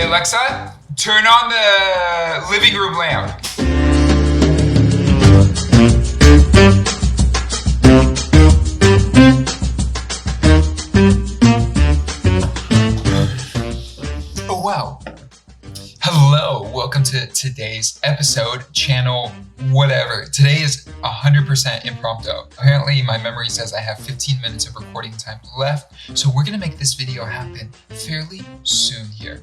Hey Alexa, turn on the living room lamp. Oh wow. Hello, welcome to today's episode, channel, whatever. Today is 100% impromptu. Apparently my memory says I have 15 minutes of recording time left, so we're gonna make this video happen fairly soon here.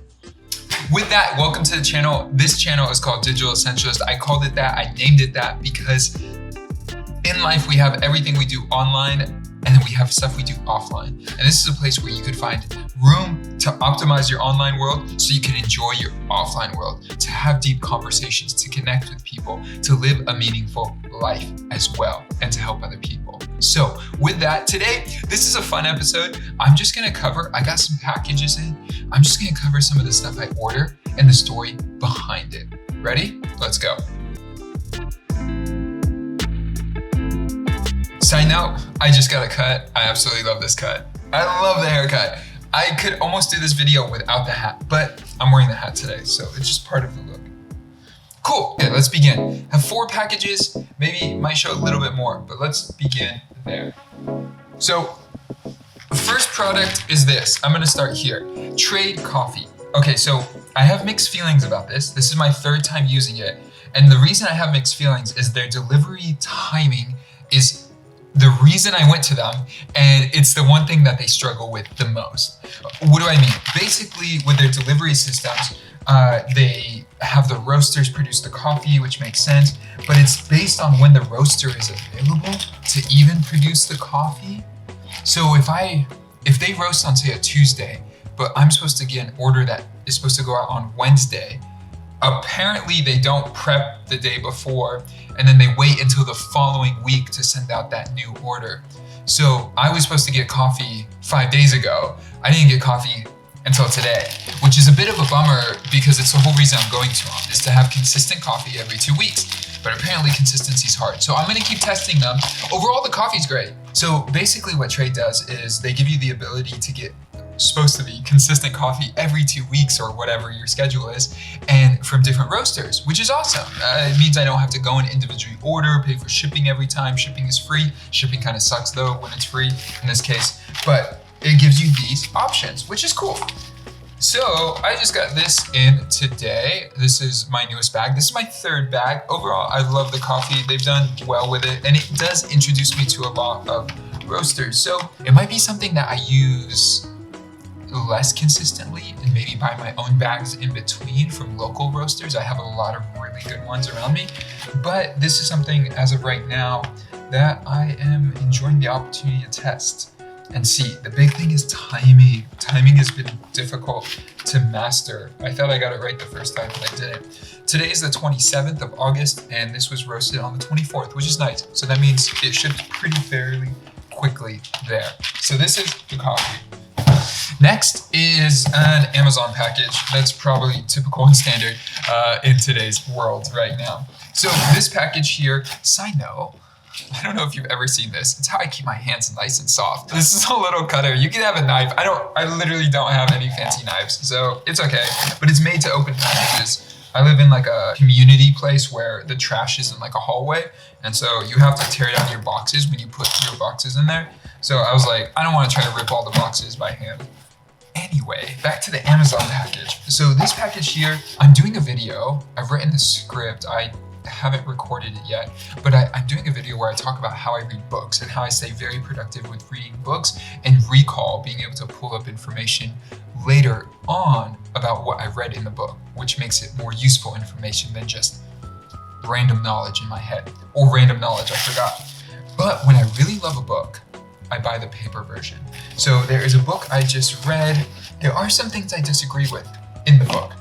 With that, welcome to the channel. This channel is called Digital Essentialist. I called it that, I named it that because in life we have everything we do online and then we have stuff we do offline. And this is a place where you could find room to optimize your online world so you can enjoy your offline world, to have deep conversations, to connect with people, to live a meaningful life as well, and to help other people. So with that, today, this is a fun episode. I'm just gonna cover, I got some packages in. I'm just gonna cover some of the stuff I order and the story behind it. Ready? Let's go. Side note, I just got a cut. I absolutely love this cut. I love the haircut. I could almost do this video without the hat, but I'm wearing the hat today, so it's just part of the look. Cool, okay, let's begin. I have 4 packages, maybe might show a little bit more, but let's begin there. So, the first product is this. I'm gonna start here. Trade coffee. Okay, so I have mixed feelings about this. This is my 3rd time using it, and the reason I have mixed feelings is their delivery timing is the reason I went to them, and it's the one thing that they struggle with the most. What do I mean? Basically, with their delivery systems, they have the roasters produce the coffee, which makes sense, but it's based on when the roaster is available to even produce the coffee. So if they roast on, say, a Tuesday, but I'm supposed to get an order that is supposed to go out on Wednesday, apparently they don't prep the day before, and then they wait until the following week to send out that new order. So I was supposed to get coffee 5 days ago. I didn't get coffee until today, which is a bit of a bummer because it's the whole reason I'm going to them, is to have consistent coffee every 2 weeks. But apparently consistency is hard. So I'm gonna keep testing them. Overall, the coffee's great. So basically what Trade does is they give you the ability to get supposed to be consistent coffee every 2 weeks or whatever your schedule is, and from different roasters, which is awesome. It means I don't have to go and individually order, pay for shipping every time. Shipping is free. Shipping kind of sucks though when it's free in this case, but it gives you these options, which is cool. So I just got this in today. This is my newest bag. This is my 3rd bag. Overall, I love the coffee. They've done well with it, and it does introduce me to a lot of roasters. So it might be something that I use less consistently and maybe buy my own bags in between from local roasters. I have a lot of really good ones around me, but this is something as of right now that I am enjoying the opportunity to test and see. The big thing is timing. Timing has been difficult to master. I thought I got it right the first time, but I didn't. Today is the 27th of August, and this was roasted on the 24th, which is nice. So that means it shipped pretty fairly quickly there. So this is the coffee. Next is an Amazon package that's probably typical and standard in today's world right now. So this package here, side note, I don't know if you've ever seen this. It's how I keep my hands nice and soft. This is a little cutter. You can have a knife. I literally don't have any fancy knives, so it's okay. But it's made to open packages. I live in like a community place where the trash is in like a hallway, and so you have to tear down your boxes when you put your boxes in there. So I was like, I don't want to try to rip all the boxes by hand. Anyway, back to the Amazon package. So this package here, I'm doing a video. I've written the script. I haven't recorded it yet, but I'm doing a video where I talk about how I read books and how I stay very productive with reading books and recall, being able to pull up information later on about what I read in the book, which makes it more useful information than just random knowledge in my head or random knowledge I forgot. But when I really love a book, I buy the paper version. So there is a book I just read. There are some things I disagree with in the book,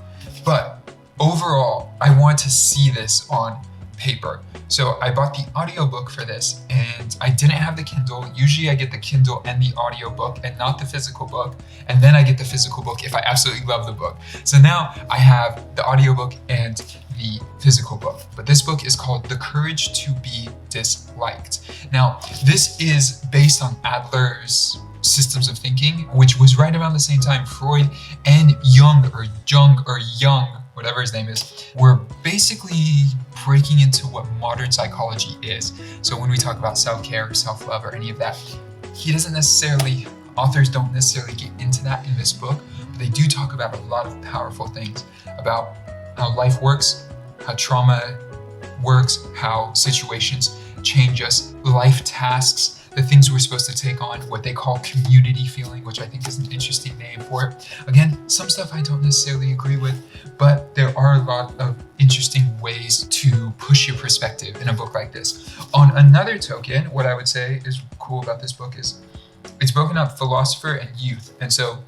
but overall, I want to see this on paper. So I bought the audiobook for this, and I didn't have the Kindle. Usually I get the Kindle and the audiobook and not the physical book, and then I get the physical book if I absolutely love the book. So now I have the audiobook and the physical book. But this book is called The Courage to Be Disliked. Now, this is based on Adler's systems of thinking, which was right around the same time Freud and Jung, whatever his name is, were basically breaking into what modern psychology is. So when we talk about self-care or self-love or any of that, authors don't necessarily get into that in this book, but they do talk about a lot of powerful things about how life works, how trauma works, how situations change us, life tasks, the things we're supposed to take on, what they call community feeling, which I think is an interesting name for it. Again, some stuff I don't necessarily agree with, but there are a lot of interesting ways to push your perspective in a book like this. On another token, what I would say is cool about this book is it's broken up philosopher and youth. And so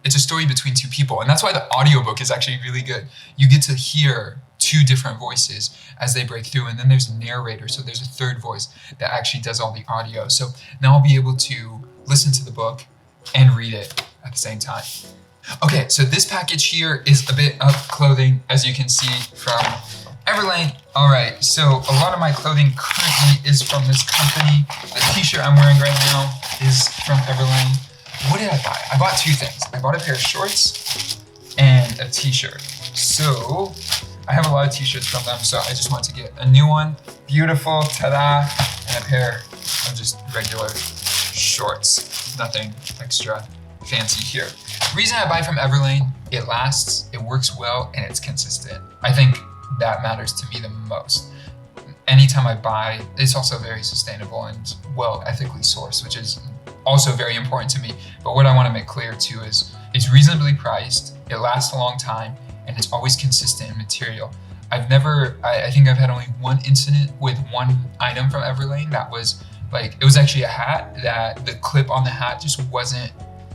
it's a story between two people. And that's why the audiobook is actually really good. You get to hear two different voices as they break through. And then there's a narrator. So there's a third voice that actually does all the audio. So now I'll be able to listen to the book and read it at the same time. Okay, so this package here is a bit of clothing, as you can see from Everlane. All right, so a lot of my clothing currently is from this company. The t-shirt I'm wearing right now is from Everlane. What did I buy? I bought two things. I bought a pair of shorts and a t-shirt. So I have a lot of t-shirts from them, so I just want to get a new one. Beautiful, ta-da, and a pair of just regular shorts. Nothing extra fancy here. The reason I buy from Everlane, it lasts, it works well, and it's consistent. I think that matters to me the most. Anytime I buy, it's also very sustainable and well ethically sourced, which is also very important to me. But what I want to make clear too is it's reasonably priced, it lasts a long time, and it's always consistent in material. I think I've had only one incident with one item from Everlane that was like, it was actually a hat that the clip on the hat just wasn't,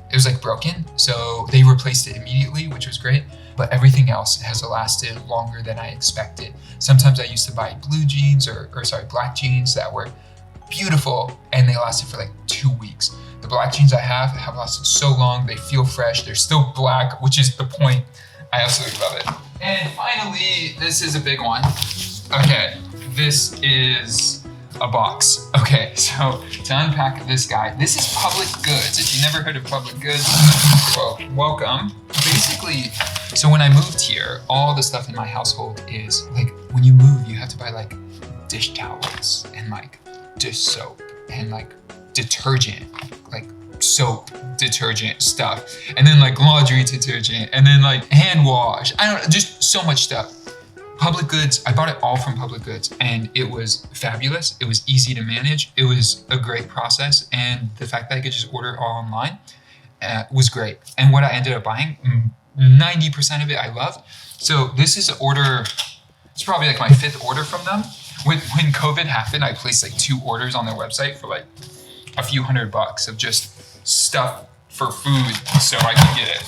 it was like broken. So they replaced it immediately, which was great. But everything else has lasted longer than I expected. Sometimes I used to buy blue jeans black jeans that were beautiful and they lasted for like 2 weeks. The black jeans I have lasted so long, they feel fresh, they're still black, which is the point. I absolutely love it. And finally, this is a big one. Okay, this is a box. Okay, so to unpack this guy, this is Public Goods. If you never heard of Public Goods, well, welcome. Basically, so when I moved here, all the stuff in my household is like, when you move, you have to buy like dish towels and like dish soap and like detergent, like soap, detergent stuff, and then like laundry detergent, and then like hand wash. I don't know, just so much stuff. Public Goods, I bought it all from Public Goods and it was fabulous. It was easy to manage. It was a great process. And the fact that I could just order it all online was great. And what I ended up buying, 90% of it I loved. So this is an order, it's probably like my 5th order from them. When COVID happened, I placed like 2 orders on their website for like a few $100 of just stuff for food so I could get it.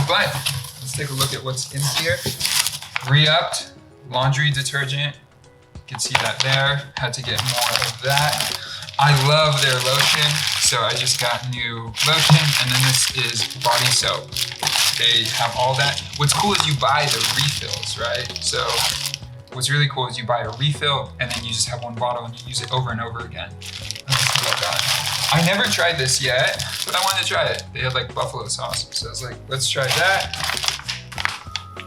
But let's take a look at what's in here. Re-upped laundry detergent. You can see that there. Had to get more of that. I love their lotion, so I just got new lotion, and then this is body soap. They have all that. What's cool is you buy the refills, right? So what's really cool is you buy a refill, and then you just have one bottle, and you use it over and over again. I love that. I never tried this yet, but I wanted to try it. They had like buffalo sauce, so I was like, let's try that.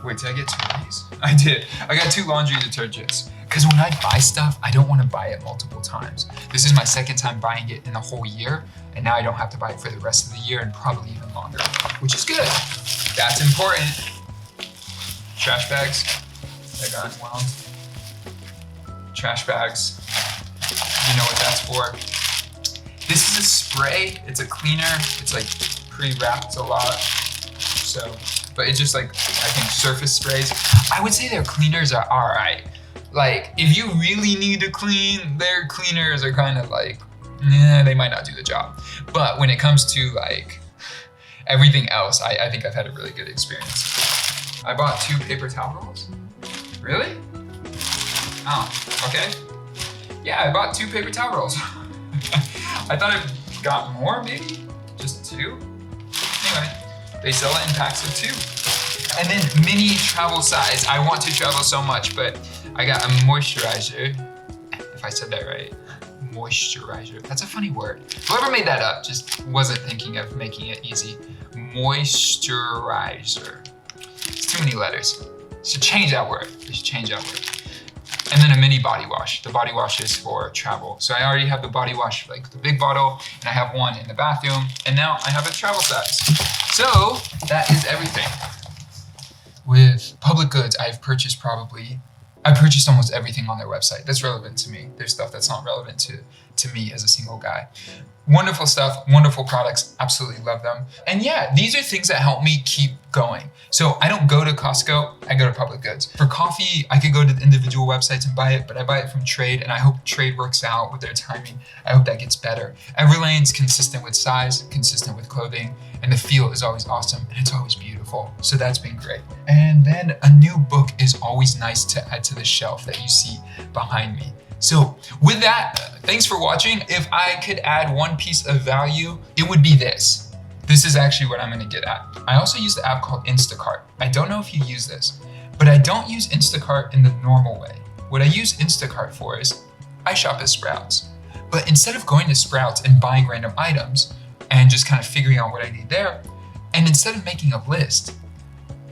Wait, did I get 2 of these? I did. I got 2 laundry detergents. Because when I buy stuff, I don't want to buy it multiple times. This is my 2nd time buying it in a whole year, and now I don't have to buy it for the rest of the year and probably even longer, which is good. That's important. Trash bags. I got unwound. Trash bags. You know what that's for. This is a spray. It's a cleaner. It's like pre-wrapped a lot. So, but it just like, I think surface sprays. I would say their cleaners are all right. Like, if you really need to clean, their cleaners are kind of like, they might not do the job. But when it comes to like everything else, I think I've had a really good experience. I bought 2 paper towel rolls. Really? Oh, okay. Yeah, I bought 2 paper towel rolls. I thought I got more, maybe? Just 2? Anyway, they sell it in packs of 2. And then mini travel size. I want to travel so much, but I got a moisturizer. If I said that right. Moisturizer. That's a funny word. Whoever made that up just wasn't thinking of making it easy. Moisturizer. It's too many letters. So change that word. Just change that word. And then a mini body wash. The body wash is for travel. So I already have the body wash, like the big bottle, and I have one in the bathroom, and now I have a travel size. So that is everything. With public goods, I purchased almost everything on their website that's relevant to me. There's stuff that's not relevant to me as a single guy. Wonderful stuff, wonderful products, absolutely love them. And yeah, these are things that help me keep going. So I don't go to Costco, I go to public goods. For coffee, I could go to the individual websites and buy it, but I buy it from Trade, and I hope Trade works out with their timing. I hope that gets better. Everlane's consistent with size, consistent with clothing, and the feel is always awesome, and it's always beautiful. So that's been great. And then a new book is always nice to add to the shelf that you see behind me. So with that, thanks for watching. If I could add one piece of value, it would be this. This is actually what I'm gonna get at. I also use the app called Instacart. I don't know if you use this, but I don't use Instacart in the normal way. What I use Instacart for is, I shop at Sprouts. But instead of going to Sprouts and buying random items and just kind of figuring out what I need there, and instead of making a list,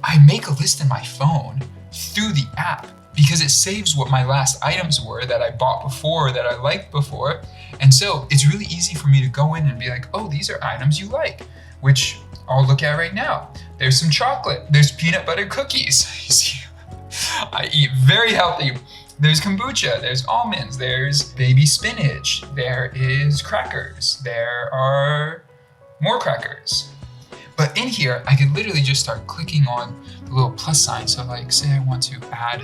I make a list in my phone through the app, because it saves what my last items were that I bought before, that I liked before. And so it's really easy for me to go in and be like, oh, these are items you like, which I'll look at right now. There's some chocolate, there's peanut butter cookies. You see, I eat very healthy. There's kombucha, there's almonds, there's baby spinach, there is crackers, there are more crackers. But in here, I could literally just start clicking on the little plus sign. So like, say I want to add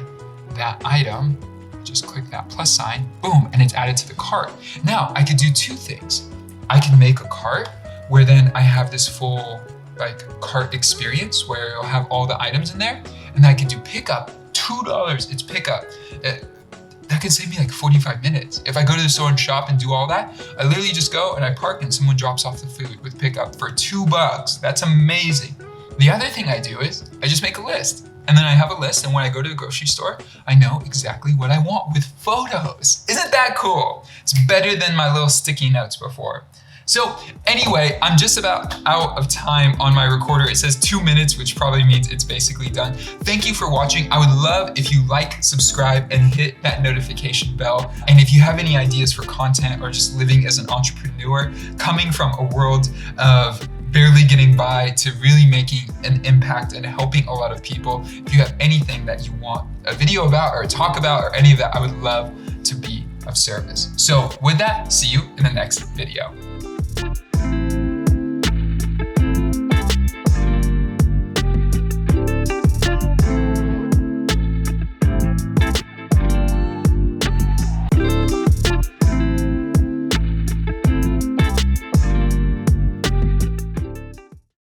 that item, just click that plus sign, boom, and it's added to the cart. Now I could do two things. I can make a cart where then I have this full like cart experience where it'll have all the items in there, and I can do pickup, $2, it's pickup. That could save me like 45 minutes. If I go to the store and shop and do all that, I literally just go and I park and someone drops off the food with pickup for $2. That's amazing. The other thing I do is I just make a list. And then I have a list, and when I go to the grocery store, I know exactly what I want with photos. Isn't that cool? It's better than my little sticky notes before. So anyway, I'm just about out of time on my recorder. It says 2 minutes, which probably means it's basically done. Thank you for watching. I would love if you like, subscribe, and hit that notification bell. And if you have any ideas for content or just living as an entrepreneur, coming from a world of barely getting by to really making an impact and helping a lot of people. If you have anything that you want a video about or talk about or any of that, I would love to be of service. So with that, see you in the next video.